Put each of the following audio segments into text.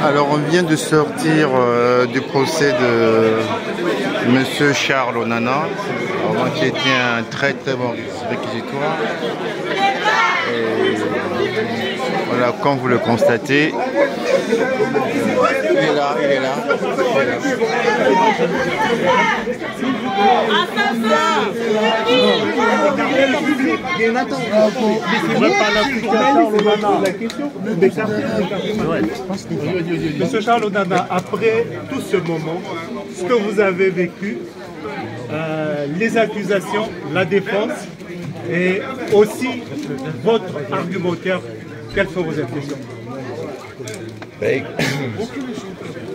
Alors on vient de sortir du procès de Monsieur Charles Onana, qui était un très bon réquisitoire. Et voilà, comme vous le constatez, il est là, il est là. Monsieur Charles Onana, après tout ce moment, ce que vous avez vécu, les accusations, la défense et aussi votre argumentaire, quelles sont vos impressions?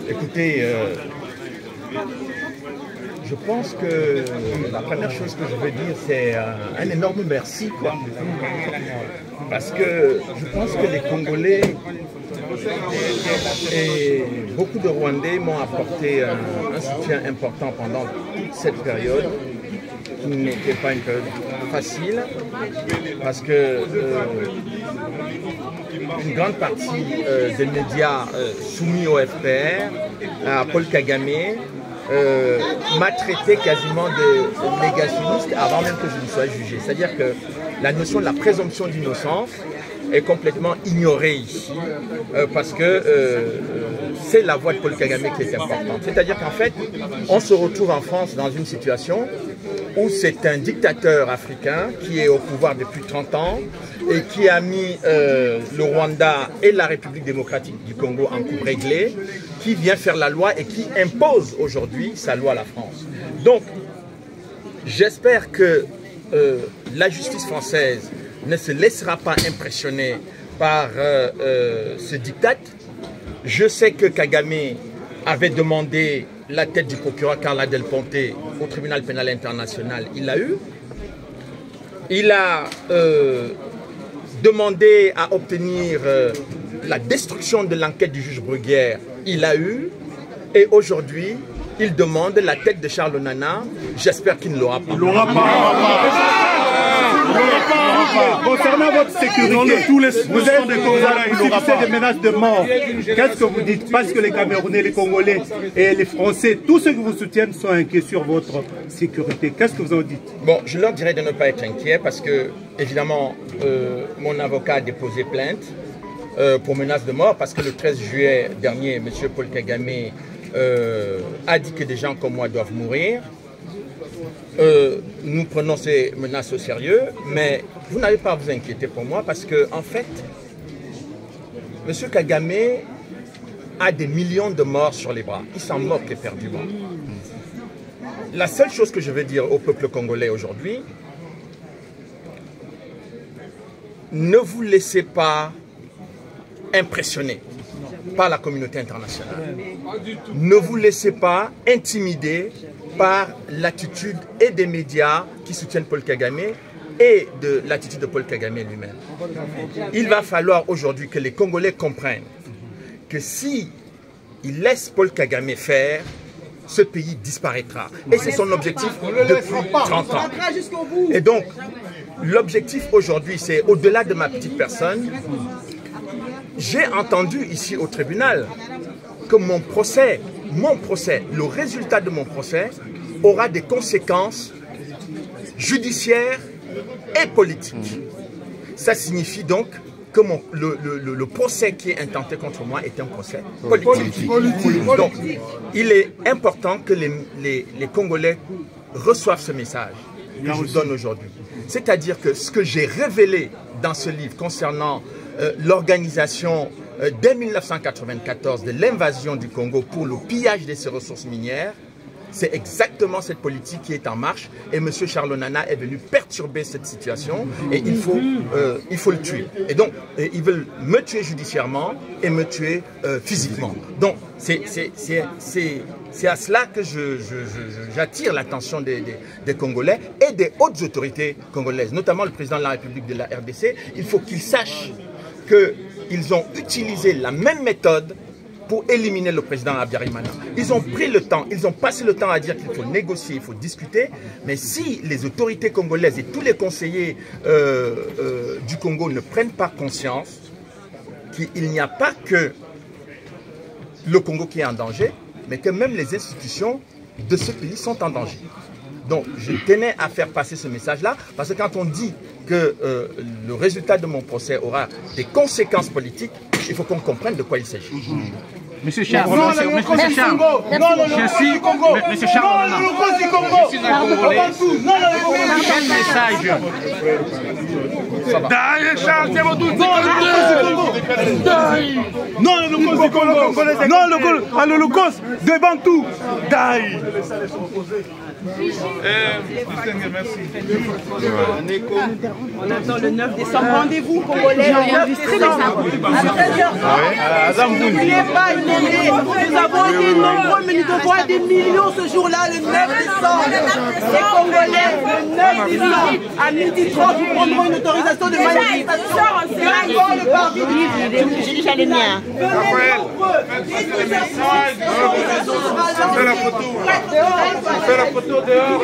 Écoutez, je pense que la première chose que je veux dire, c'est un énorme merci, quoi. Parce que je pense que les Congolais et beaucoup de Rwandais m'ont apporté un soutien important pendant toute cette période, qui n'était pas une période facile, parce que une grande partie des médias soumis au FPR, à Paul Kagame, m'a traité quasiment de négationniste avant même que je ne sois jugé. C'est-à-dire que la notion de la présomption d'innocence est complètement ignorée ici, parce que c'est la voix de Paul Kagame qui est importante. C'est-à-dire qu'en fait, on se retrouve en France dans une situation où c'est un dictateur africain qui est au pouvoir depuis 30 ans et qui a mis le Rwanda et la République démocratique du Congo en coupe réglée, qui vient faire la loi et qui impose aujourd'hui sa loi à la France. Donc, j'espère que la justice française ne se laissera pas impressionner par ce diktat. Je sais que Kagame avait demandé la tête du procureur Carla Del Ponte au tribunal pénal international. Il l'a eu. Il a demandé à obtenir la destruction de l'enquête du juge Bruguière. Il l'a eu. Et aujourd'hui, il demande la tête de Charles Onana. J'espère qu'il ne l'aura pas. Il l'aura pas. Concernant votre sécurité, vous êtes des menaces de mort. Qu'est-ce que vous dites? Parce que les Camerounais, les Congolais et les Français, tous ceux qui vous soutiennent sont inquiets sur votre sécurité. Qu'est-ce que vous en dites? Bon, je leur dirais de ne pas être inquiets parce que, évidemment, mon avocat a déposé plainte pour menace de mort parce que le 13 juillet dernier, M. Paul Kagame a dit que des gens comme moi doivent mourir. Nous prenons ces menaces au sérieux, mais vous n'avez pas à vous inquiéter pour moi parce que, en fait, M. Kagame a des millions de morts sur les bras. Il s'en moque éperdument. La seule chose que je veux dire au peuple congolais aujourd'hui, ne vous laissez pas impressionner par la communauté internationale. Ne vous laissez pas intimider par l'attitude et des médias qui soutiennent Paul Kagame et de l'attitude de Paul Kagame lui-même. Il va falloir aujourd'hui que les Congolais comprennent que si ils laissent Paul Kagame faire, ce pays disparaîtra. Et c'est son objectif depuis 30 ans. Et donc, l'objectif aujourd'hui, c'est au-delà de ma petite personne. J'ai entendu ici au tribunal que mon procès, le résultat de mon procès aura des conséquences judiciaires et politiques. Ça signifie donc que le procès qui est intenté contre moi est un procès politique. Donc, il est important que les Congolais reçoivent ce message que je vous donne aujourd'hui. C'est-à-dire que ce que j'ai révélé dans ce livre concernant l'organisation dès 1994 de l'invasion du Congo pour le pillage de ses ressources minières, c'est exactement cette politique qui est en marche et M. Charles Onana est venu perturber cette situation et il faut le tuer. Et donc, ils veulent me tuer judiciairement et me tuer physiquement. Donc, c'est à cela que j'attire l'attention des Congolais et des hautes autorités congolaises, notamment le président de la République de la RDC. Il faut qu'ils sachent qu'ils ont utilisé la même méthode pour éliminer le président Habyarimana. Ils ont pris le temps, ils ont passé le temps à dire qu'il faut négocier, il faut discuter, mais si les autorités congolaises et tous les conseillers du Congo ne prennent pas conscience qu'il n'y a pas que le Congo qui est en danger, mais que même les institutions de ce pays sont en danger. Donc, je tenais à faire passer ce message-là, parce que quand on dit que le résultat de mon procès aura des conséquences politiques, il faut qu'on comprenne de quoi il s'agit. Monsieur Charles, Monsieur Charles, je suis Monsieur Charles, je suis un Congolais. Quel message? Non, l'Holocauste du Congo. Non, l'Holocauste devant tout. Daï. On attend le 9 décembre. Rendez-vous congolais le 9 décembre à 13h. N'oubliez pas, nous avons été nombreux, mais nous devons être des millions ce jour-là, le 9 décembre. Les Congolais, le 9 décembre, à 12h30, nous prendrons une autorisation de manifestation. C'est encore le parti de J'ai déjà les miens. Fais la photo dehors.